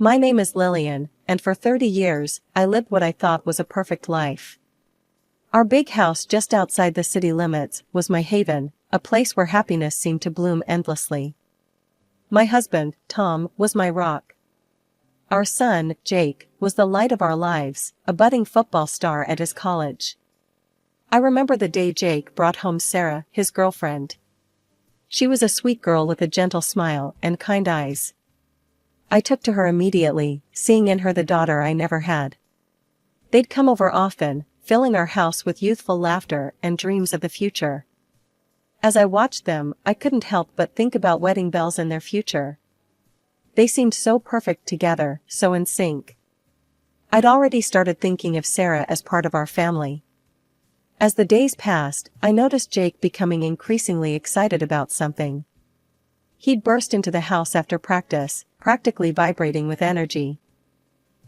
My name is Lillian, and for 30 years, I lived what I thought was a perfect life. Our big house just outside the city limits was my haven, a place where happiness seemed to bloom endlessly. My husband, Tom, was my rock. Our son, Jake, was the light of our lives, a budding football star at his college. I remember the day Jake brought home Sarah, his girlfriend. She was a sweet girl with a gentle smile and kind eyes. I took to her immediately, seeing in her the daughter I never had. They'd come over often, filling our house with youthful laughter and dreams of the future. As I watched them, I couldn't help but think about wedding bells and their future. They seemed so perfect together, so in sync. I'd already started thinking of Sarah as part of our family. As the days passed, I noticed Jake becoming increasingly excited about something. He'd burst into the house after practice, practically vibrating with energy.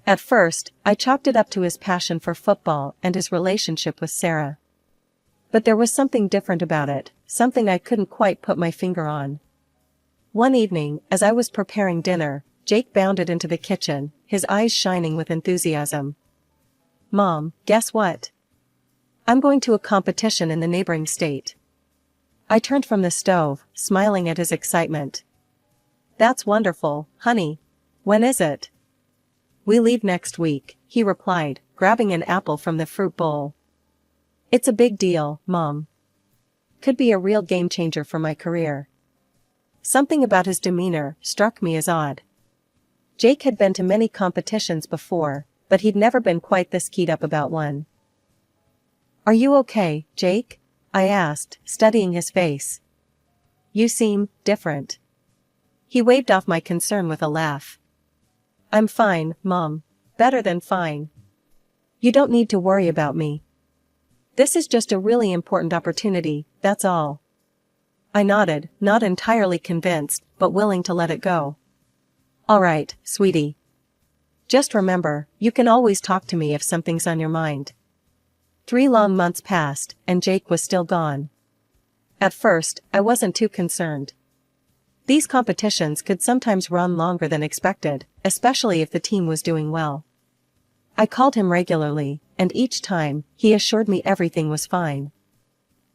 At first, I chalked it up to his passion for football and his relationship with Sarah. But there was something different about it, something I couldn't quite put my finger on. One evening, as I was preparing dinner, Jake bounded into the kitchen, his eyes shining with enthusiasm. "Mom, guess what? I'm going to a competition in the neighboring state." I turned from the stove, smiling at his excitement. "That's wonderful, honey. When is it?" "We leave next week," he replied, grabbing an apple from the fruit bowl. "It's a big deal, Mom. Could be a real game changer for my career." Something about his demeanor struck me as odd. Jake had been to many competitions before, but he'd never been quite this keyed up about one. "Are you okay, Jake?" I asked, studying his face. "You seem different." He waved off my concern with a laugh. "I'm fine, Mom. Better than fine. You don't need to worry about me. This is just a really important opportunity, that's all." I nodded, not entirely convinced, but willing to let it go. "All right, sweetie. Just remember, you can always talk to me if something's on your mind." 3 long months passed, and Jake was still gone. At first, I wasn't too concerned. These competitions could sometimes run longer than expected, especially if the team was doing well. I called him regularly, and each time, he assured me everything was fine.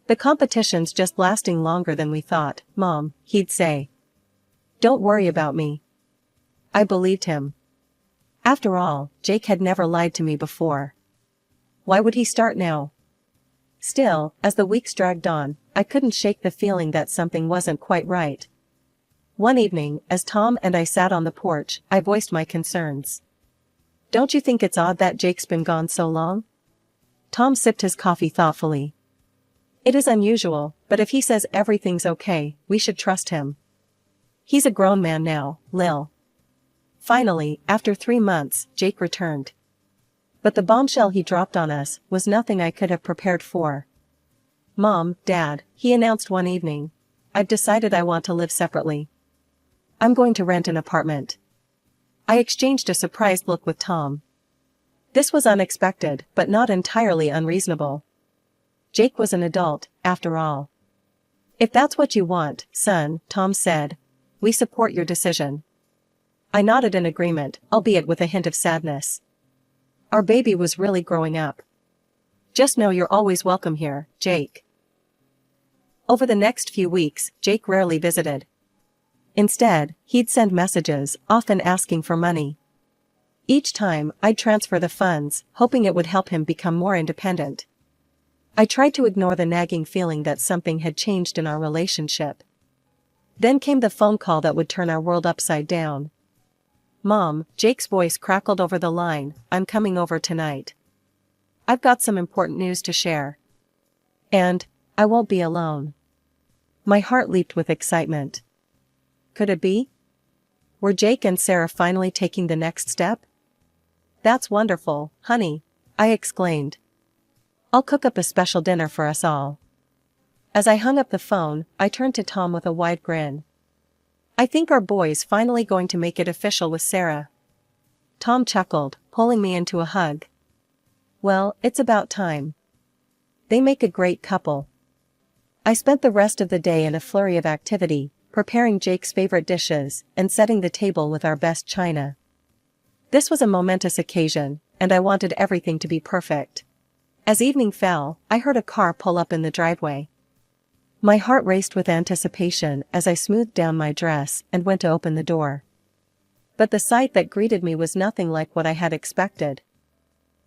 "The competition's just lasting longer than we thought, Mom," he'd say. "Don't worry about me." I believed him. After all, Jake had never lied to me before. Why would he start now? Still, as the weeks dragged on, I couldn't shake the feeling that something wasn't quite right. One evening, as Tom and I sat on the porch, I voiced my concerns. "Don't you think it's odd that Jake's been gone so long?" Tom sipped his coffee thoughtfully. "It is unusual, but if he says everything's okay, we should trust him. He's a grown man now, Lil." Finally, after 3 months, Jake returned. But the bombshell he dropped on us was nothing I could have prepared for. "Mom, Dad," he announced one evening, "I've decided I want to live separately. I'm going to rent an apartment." I exchanged a surprised look with Tom. This was unexpected, but not entirely unreasonable. Jake was an adult, after all. "If that's what you want, son," Tom said, "we support your decision." I nodded in agreement, albeit with a hint of sadness. Our baby was really growing up. "Just know you're always welcome here, Jake." Over the next few weeks, Jake rarely visited. Instead, he'd send messages, often asking for money. Each time, I'd transfer the funds, hoping it would help him become more independent. I tried to ignore the nagging feeling that something had changed in our relationship. Then came the phone call that would turn our world upside down. "Mom," Jake's voice crackled over the line, "I'm coming over tonight. I've got some important news to share. And I won't be alone." My heart leaped with excitement. Could it be? Were Jake and Sarah finally taking the next step? "That's wonderful, honey," I exclaimed. "I'll cook up a special dinner for us all." As I hung up the phone, I turned to Tom with a wide grin. "I think our boy's finally going to make it official with Sarah." Tom chuckled, pulling me into a hug. "Well, it's about time. They make a great couple." I spent the rest of the day in a flurry of activity, preparing Jake's favorite dishes, and setting the table with our best china. This was a momentous occasion, and I wanted everything to be perfect. As evening fell, I heard a car pull up in the driveway. My heart raced with anticipation as I smoothed down my dress and went to open the door. But the sight that greeted me was nothing like what I had expected.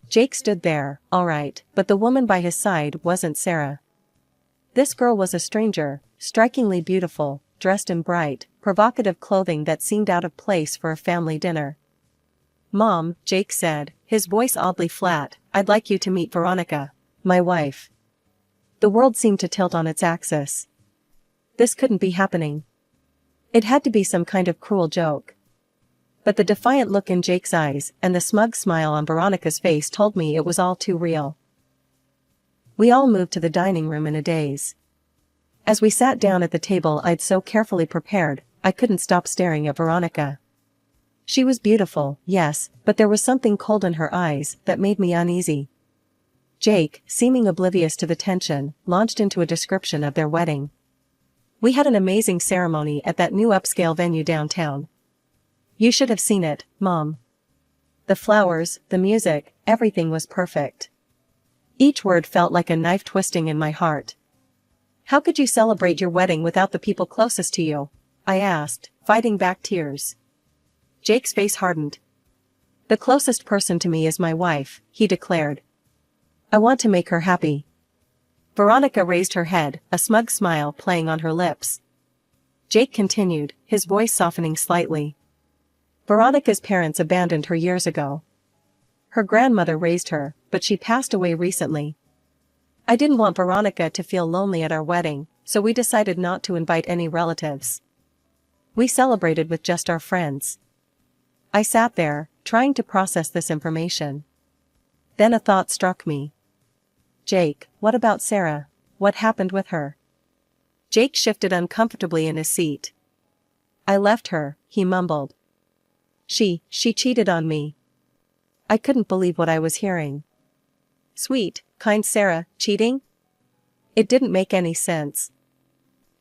Jake stood there, all right, but the woman by his side wasn't Sarah. This girl was a stranger, strikingly beautiful, dressed in bright, provocative clothing that seemed out of place for a family dinner. "Mom," Jake said, his voice oddly flat, "I'd like you to meet Veronica, my wife." The world seemed to tilt on its axis. This couldn't be happening. It had to be some kind of cruel joke. But the defiant look in Jake's eyes and the smug smile on Veronica's face told me it was all too real. We all moved to the dining room in a daze. As we sat down at the table I'd so carefully prepared, I couldn't stop staring at Veronica. She was beautiful, yes, but there was something cold in her eyes that made me uneasy. Jake, seeming oblivious to the tension, launched into a description of their wedding. "We had an amazing ceremony at that new upscale venue downtown. You should have seen it, Mom. The flowers, the music, everything was perfect." Each word felt like a knife twisting in my heart. "How could you celebrate your wedding without the people closest to you?" I asked, fighting back tears. Jake's face hardened. "The closest person to me is my wife," he declared. "I want to make her happy." Veronica raised her head, a smug smile playing on her lips. Jake continued, his voice softening slightly. "Veronica's parents abandoned her years ago. Her grandmother raised her, but she passed away recently. I didn't want Veronica to feel lonely at our wedding, so we decided not to invite any relatives. We celebrated with just our friends." I sat there, trying to process this information. Then a thought struck me. "Jake, what about Sarah? What happened with her?" Jake shifted uncomfortably in his seat. "I left her," he mumbled. She cheated on me." I couldn't believe what I was hearing. Sweet, kind Sarah, cheating? It didn't make any sense.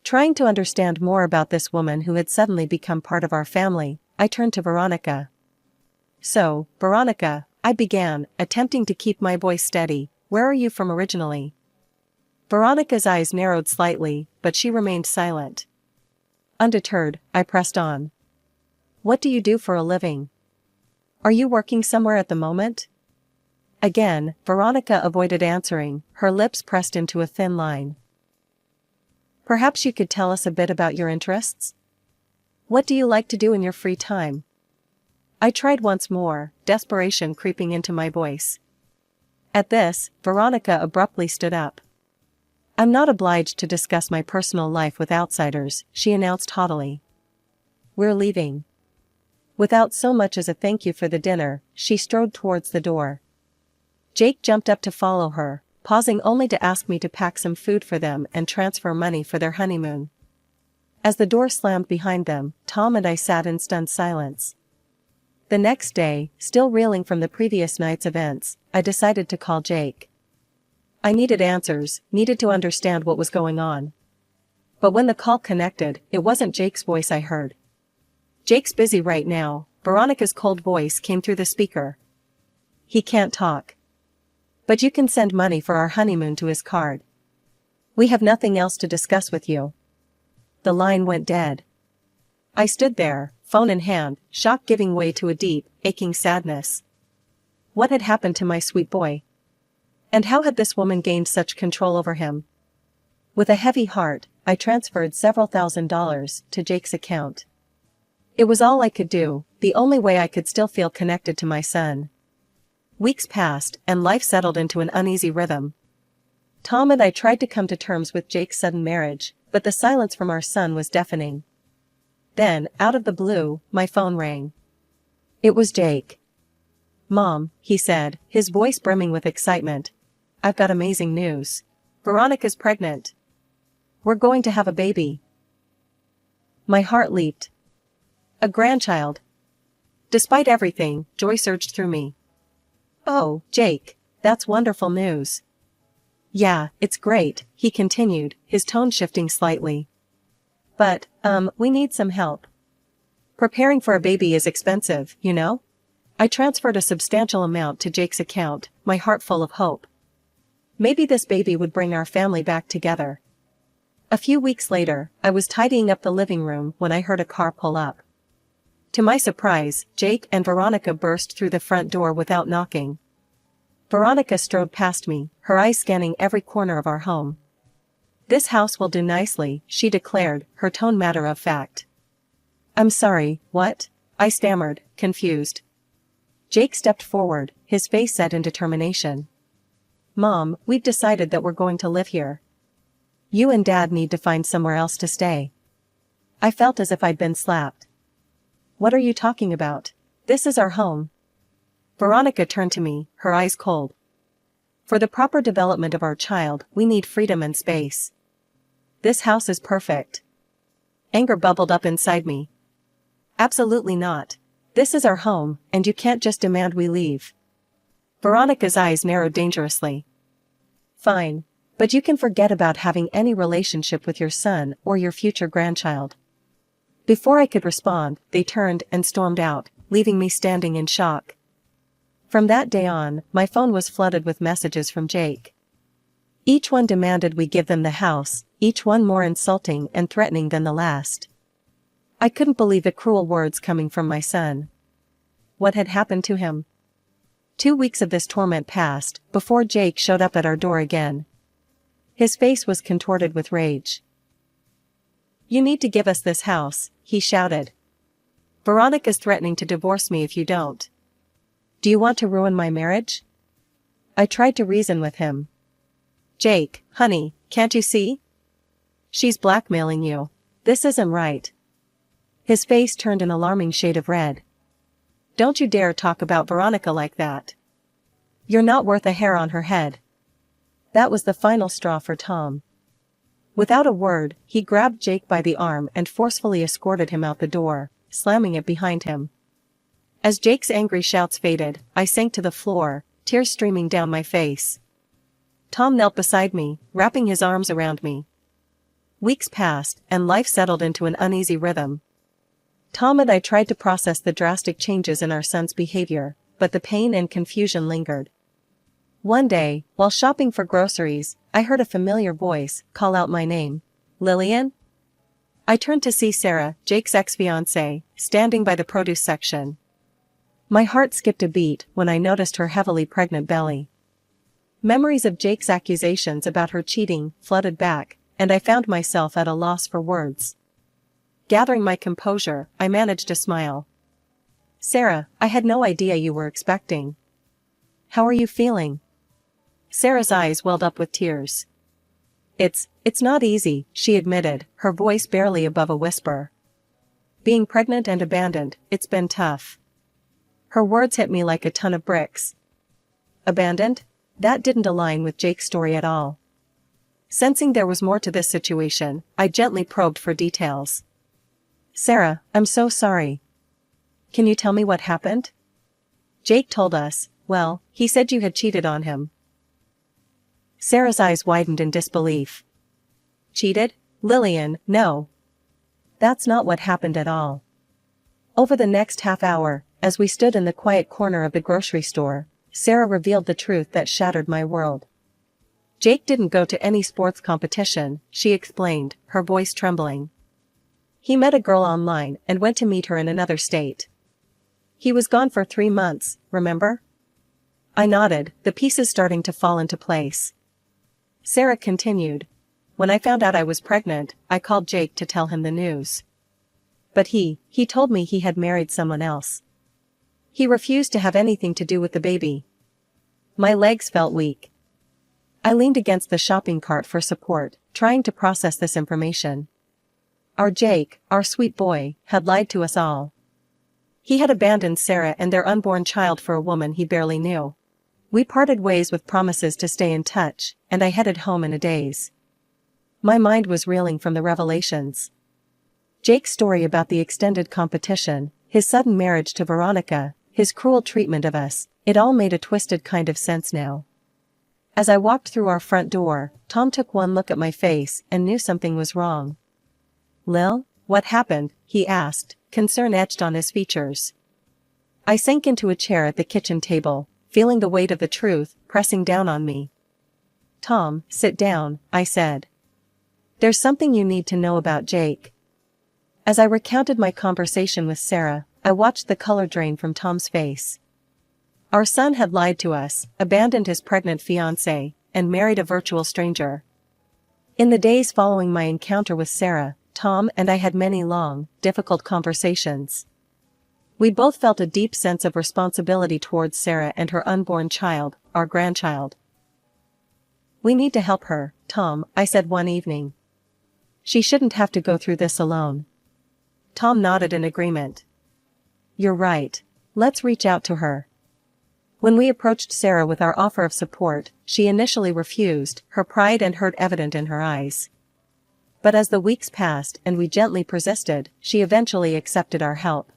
Trying to understand more about this woman who had suddenly become part of our family, I turned to Veronica. "So, Veronica," I began, attempting to keep my voice steady, "where are you from originally?" Veronica's eyes narrowed slightly, but she remained silent. Undeterred, I pressed on. "What do you do for a living? Are you working somewhere at the moment?" Again, Veronica avoided answering, her lips pressed into a thin line. "Perhaps you could tell us a bit about your interests? What do you like to do in your free time?" I tried once more, desperation creeping into my voice. At this, Veronica abruptly stood up. "I'm not obliged to discuss my personal life with outsiders," she announced haughtily. "We're leaving." Without so much as a thank you for the dinner, she strode towards the door. Jake jumped up to follow her, pausing only to ask me to pack some food for them and transfer money for their honeymoon. As the door slammed behind them, Tom and I sat in stunned silence. The next day, still reeling from the previous night's events, I decided to call Jake. I needed answers, needed to understand what was going on. But when the call connected, it wasn't Jake's voice I heard. "Jake's busy right now," Veronica's cold voice came through the speaker. "He can't talk. But you can send money for our honeymoon to his card. We have nothing else to discuss with you." The line went dead. I stood there, phone in hand, shock giving way to a deep, aching sadness. What had happened to my sweet boy? And how had this woman gained such control over him? With a heavy heart, I transferred several $1,000s to Jake's account. It was all I could do, the only way I could still feel connected to my son. Weeks passed, and life settled into an uneasy rhythm. Tom and I tried to come to terms with Jake's sudden marriage, but the silence from our son was deafening. Then, out of the blue, my phone rang. It was Jake. "Mom," he said, his voice brimming with excitement. "I've got amazing news. Veronica's pregnant. We're going to have a baby." My heart leaped. A grandchild. Despite everything, joy surged through me. "Oh, Jake, that's wonderful news." "Yeah, it's great," he continued, his tone shifting slightly. "But, we need some help. Preparing for a baby is expensive, you know? I transferred a substantial amount to Jake's account, my heart full of hope. Maybe this baby would bring our family back together. A few weeks later, I was tidying up the living room when I heard a car pull up. To my surprise, Jake and Veronica burst through the front door without knocking. Veronica strode past me, her eyes scanning every corner of our home. "This house will do nicely," she declared, her tone matter of fact. "I'm sorry, what?" I stammered, confused. Jake stepped forward, his face set in determination. "Mom, we've decided that we're going to live here. You and Dad need to find somewhere else to stay." I felt as if I'd been slapped. "What are you talking about? This is our home." Veronica turned to me, her eyes cold. "For the proper development of our child, we need freedom and space. This house is perfect." Anger bubbled up inside me. "Absolutely not. This is our home, and you can't just demand we leave." Veronica's eyes narrowed dangerously. "Fine. But you can forget about having any relationship with your son or your future grandchild." Before I could respond, they turned and stormed out, leaving me standing in shock. From that day on, my phone was flooded with messages from Jake. Each one demanded we give them the house, each one more insulting and threatening than the last. I couldn't believe the cruel words coming from my son. What had happened to him? 2 weeks of this torment passed, before Jake showed up at our door again. His face was contorted with rage. "You need to give us this house," he shouted. "Veronica's threatening to divorce me if you don't. Do you want to ruin my marriage?" I tried to reason with him. "Jake, honey, can't you see? She's blackmailing you. This isn't right." His face turned an alarming shade of red. "Don't you dare talk about Veronica like that. You're not worth a hair on her head." That was the final straw for Tom. Without a word, he grabbed Jake by the arm and forcefully escorted him out the door, slamming it behind him. As Jake's angry shouts faded, I sank to the floor, tears streaming down my face. Tom knelt beside me, wrapping his arms around me. Weeks passed, and life settled into an uneasy rhythm. Tom and I tried to process the drastic changes in our son's behavior, but the pain and confusion lingered. One day, while shopping for groceries, I heard a familiar voice call out my name. "Lillian?" I turned to see Sarah, Jake's ex-fiancée, standing by the produce section. My heart skipped a beat when I noticed her heavily pregnant belly. Memories of Jake's accusations about her cheating flooded back, and I found myself at a loss for words. Gathering my composure, I managed a smile. "Sarah, I had no idea you were expecting. How are you feeling?" Sarah's eyes welled up with tears. It's not easy," she admitted, her voice barely above a whisper. "Being pregnant and abandoned, it's been tough." Her words hit me like a ton of bricks. Abandoned? That didn't align with Jake's story at all. Sensing there was more to this situation, I gently probed for details. "Sarah, I'm so sorry. Can you tell me what happened?" "Jake told us, well, he said you had cheated on him." Sarah's eyes widened in disbelief. "Cheated? Lillian, no. That's not what happened at all." Over the next half hour, as we stood in the quiet corner of the grocery store, Sarah revealed the truth that shattered my world. "Jake didn't go to any sports competition," she explained, her voice trembling. "He met a girl online and went to meet her in another state. He was gone for 3 months, remember?" I nodded, the pieces starting to fall into place. Sarah continued. "When I found out I was pregnant, I called Jake to tell him the news. But he told me he had married someone else. He refused to have anything to do with the baby." My legs felt weak. I leaned against the shopping cart for support, trying to process this information. Our Jake, our sweet boy, had lied to us all. He had abandoned Sarah and their unborn child for a woman he barely knew. We parted ways with promises to stay in touch, and I headed home in a daze. My mind was reeling from the revelations. Jake's story about the extended competition, his sudden marriage to Veronica, his cruel treatment of us, it all made a twisted kind of sense now. As I walked through our front door, Tom took one look at my face and knew something was wrong. "Lil, what happened?" he asked, concern etched on his features. I sank into a chair at the kitchen table, feeling the weight of the truth pressing down on me. Tom, sit down, I said. There's something you need to know about Jake. As I recounted my conversation with Sarah, I watched the color drain from Tom's face. Our son had lied to us, abandoned his pregnant fiancée, and married a virtual stranger. In the days following my encounter with Sarah, Tom and I had many long, difficult conversations. We both felt a deep sense of responsibility towards Sarah and her unborn child, our grandchild. We need to help her, Tom, I said one evening. She shouldn't have to go through this alone. Tom nodded in agreement. You're right. Let's reach out to her. When we approached Sarah with our offer of support, she initially refused, her pride and hurt evident in her eyes. But as the weeks passed and we gently persisted, she eventually accepted our help.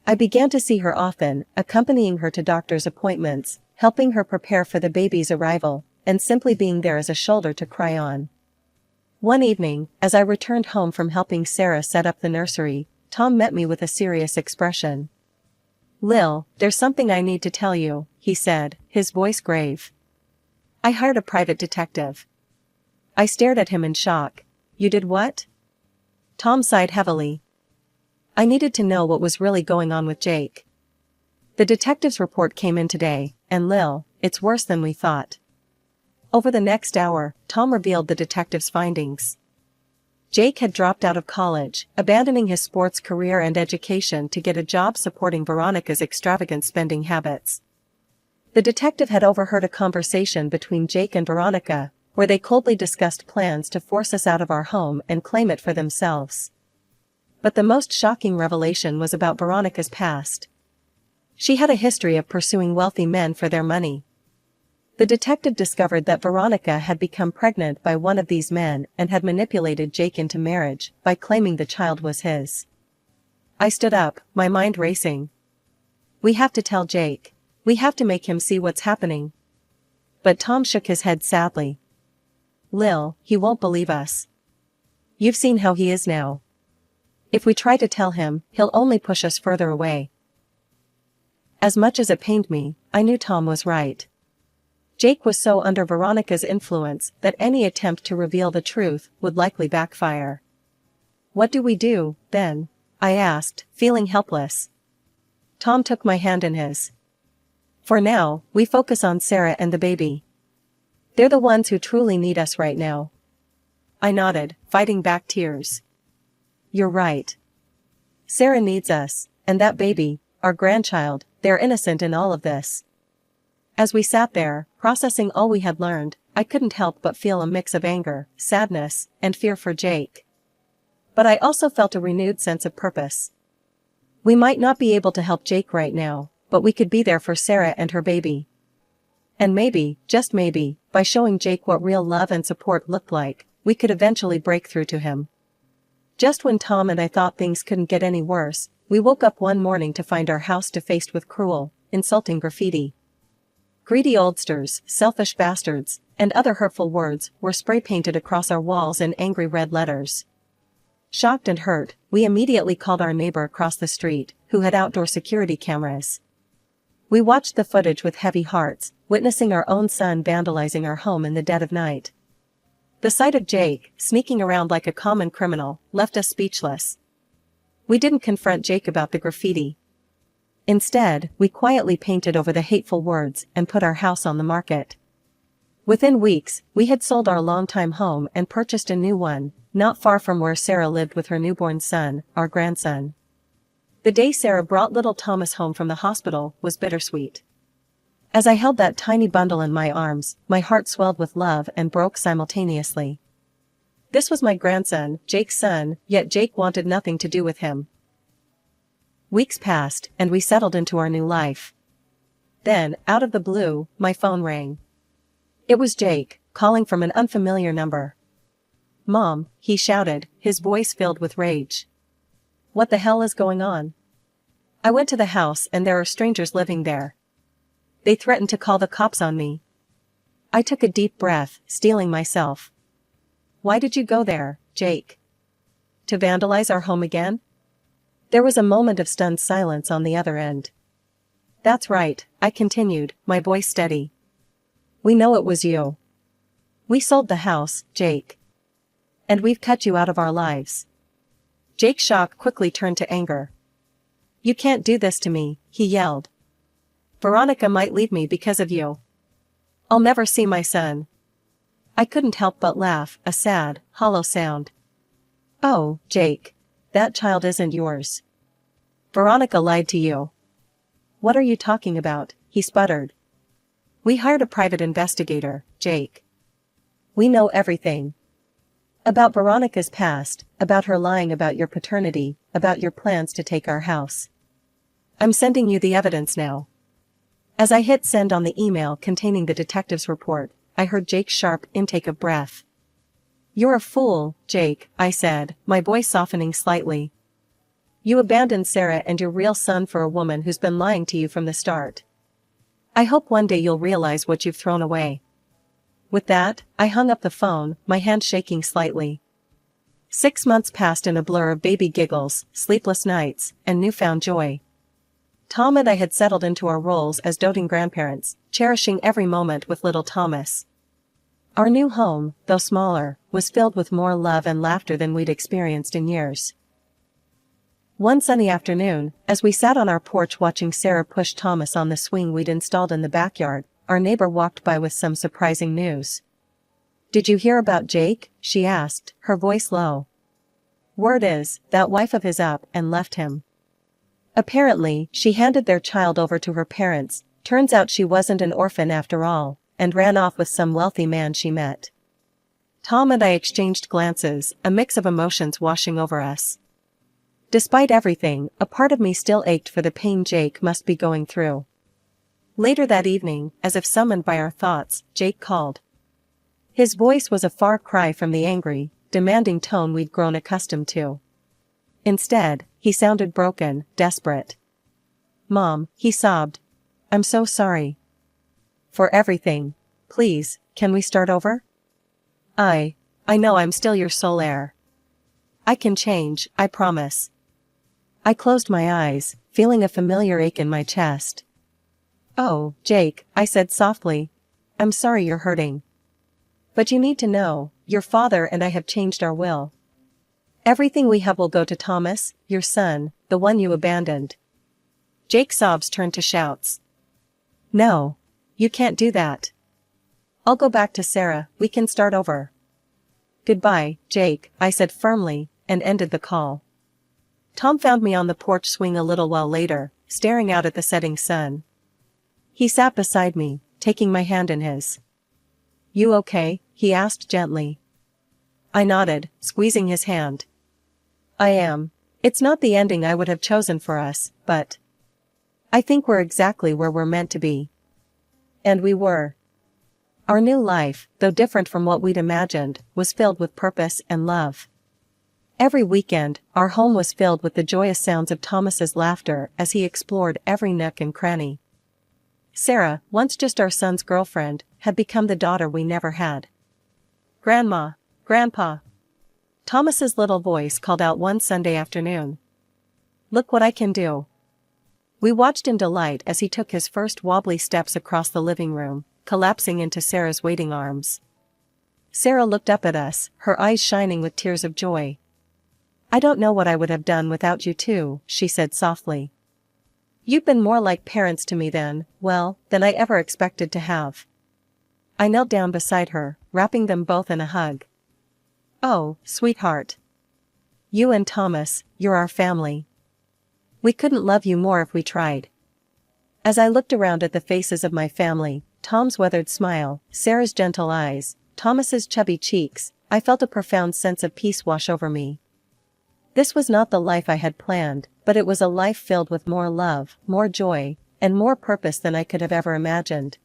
I began to see her often, accompanying her to doctor's appointments, helping her prepare for the baby's arrival, and simply being there as a shoulder to cry on. One evening, as I returned home from helping Sarah set up the nursery, Tom met me with a serious expression. Lil, there's something I need to tell you, he said, his voice grave. I hired a private detective. I stared at him in shock. You did what? Tom sighed heavily. I needed to know what was really going on with Jake. The detective's report came in today, and Lil, it's worse than we thought. Over the next hour, Tom revealed the detective's findings. Jake had dropped out of college, abandoning his sports career and education to get a job supporting Veronica's extravagant spending habits. The detective had overheard a conversation between Jake and Veronica, where they coldly discussed plans to force us out of our home and claim it for themselves. But the most shocking revelation was about Veronica's past. She had a history of pursuing wealthy men for their money. The detective discovered that Veronica had become pregnant by one of these men and had manipulated Jake into marriage by claiming the child was his. I stood up, my mind racing. We have to tell Jake. We have to make him see what's happening. But Tom shook his head sadly. Lil, he won't believe us. You've seen how he is now. If we try to tell him, he'll only push us further away. As much as it pained me, I knew Tom was right. Jake was so under Veronica's influence that any attempt to reveal the truth would likely backfire. What do we do, then? I asked, feeling helpless. Tom took my hand in his. For now, we focus on Sarah and the baby. They're the ones who truly need us right now. I nodded, fighting back tears. You're right. Sarah needs us, and that baby, our grandchild, they're innocent in all of this. As we sat there, processing all we had learned, I couldn't help but feel a mix of anger, sadness, and fear for Jake. But I also felt a renewed sense of purpose. We might not be able to help Jake right now, but we could be there for Sarah and her baby. And maybe, just maybe, by showing Jake what real love and support looked like, we could eventually break through to him. Just when Tom and I thought things couldn't get any worse, we woke up one morning to find our house defaced with cruel, insulting graffiti. Greedy oldsters, selfish bastards, and other hurtful words were spray-painted across our walls in angry red letters. Shocked and hurt, we immediately called our neighbor across the street, who had outdoor security cameras. We watched the footage with heavy hearts, witnessing our own son vandalizing our home in the dead of night. The sight of Jake, sneaking around like a common criminal, left us speechless. We didn't confront Jake about the graffiti. Instead, we quietly painted over the hateful words and put our house on the market. Within weeks, we had sold our longtime home and purchased a new one, not far from where Sarah lived with her newborn son, our grandson. The day Sarah brought little Thomas home from the hospital was bittersweet. As I held that tiny bundle in my arms, my heart swelled with love and broke simultaneously. This was my grandson, Jake's son, yet Jake wanted nothing to do with him. Weeks passed, and we settled into our new life. Then, out of the blue, my phone rang. It was Jake, calling from an unfamiliar number. "Mom," he shouted, his voice filled with rage. "What the hell is going on?" I went to the house and there are strangers living there. They threatened to call the cops on me. I took a deep breath, steeling myself. "Why did you go there, Jake? To vandalize our home again?" There was a moment of stunned silence on the other end. That's right, I continued, my voice steady. We know it was you. We sold the house, Jake. And we've cut you out of our lives. Jake's shock quickly turned to anger. You can't do this to me, he yelled. Veronica might leave me because of you. I'll never see my son. I couldn't help but laugh, a sad, hollow sound. Oh, Jake. That child isn't yours. Veronica lied to you. What are you talking about? He sputtered. We hired a private investigator, Jake. We know everything. About Veronica's past, about her lying about your paternity, about your plans to take our house. I'm sending you the evidence now. As I hit send on the email containing the detective's report, I heard Jake's sharp intake of breath. You're a fool, Jake, I said, my voice softening slightly. You abandoned Sarah and your real son for a woman who's been lying to you from the start. I hope one day you'll realize what you've thrown away. With that, I hung up the phone, my hand shaking slightly. 6 months passed in a blur of baby giggles, sleepless nights, and newfound joy. Tom and I had settled into our roles as doting grandparents, cherishing every moment with little Thomas. Our new home, though smaller, was filled with more love and laughter than we'd experienced in years. One sunny afternoon, as we sat on our porch watching Sarah push Thomas on the swing we'd installed in the backyard, our neighbor walked by with some surprising news. Did you hear about Jake? She asked, her voice low. Word is, that wife of his up and left him. Apparently, she handed their child over to her parents, turns out she wasn't an orphan after all, and ran off with some wealthy man she met. Tom and I exchanged glances, a mix of emotions washing over us. Despite everything, a part of me still ached for the pain Jake must be going through. Later that evening, as if summoned by our thoughts, Jake called. His voice was a far cry from the angry, demanding tone we'd grown accustomed to. Instead, he sounded broken, desperate. Mom, he sobbed. I'm so sorry. For everything. Please, can we start over? I know I'm still your sole heir. I can change, I promise. I closed my eyes, feeling a familiar ache in my chest. Oh, Jake, I said softly. I'm sorry you're hurting. But you need to know, your father and I have changed our will. Everything we have will go to Thomas, your son, the one you abandoned. Jake's sobs turned to shouts. No. You can't do that. I'll go back to Sarah, we can start over. Goodbye, Jake, I said firmly, and ended the call. Tom found me on the porch swing a little while later, staring out at the setting sun. He sat beside me, taking my hand in his. You okay? He asked gently. I nodded, squeezing his hand. I am. It's not the ending I would have chosen for us, but I think we're exactly where we're meant to be. And we were. Our new life, though different from what we'd imagined, was filled with purpose and love. Every weekend, our home was filled with the joyous sounds of Thomas's laughter as he explored every nook and cranny. Sarah, once just our son's girlfriend, had become the daughter we never had. Grandma, Grandpa. Thomas's little voice called out one Sunday afternoon. Look what I can do. We watched in delight as he took his first wobbly steps across the living room, collapsing into Sarah's waiting arms. Sarah looked up at us, her eyes shining with tears of joy. I don't know what I would have done without you two, she said softly. You've been more like parents to me than I ever expected to have. I knelt down beside her, wrapping them both in a hug. Oh, sweetheart. You and Thomas, you're our family. We couldn't love you more if we tried. As I looked around at the faces of my family, Tom's weathered smile, Sarah's gentle eyes, Thomas's chubby cheeks, I felt a profound sense of peace wash over me. This was not the life I had planned, but it was a life filled with more love, more joy, and more purpose than I could have ever imagined.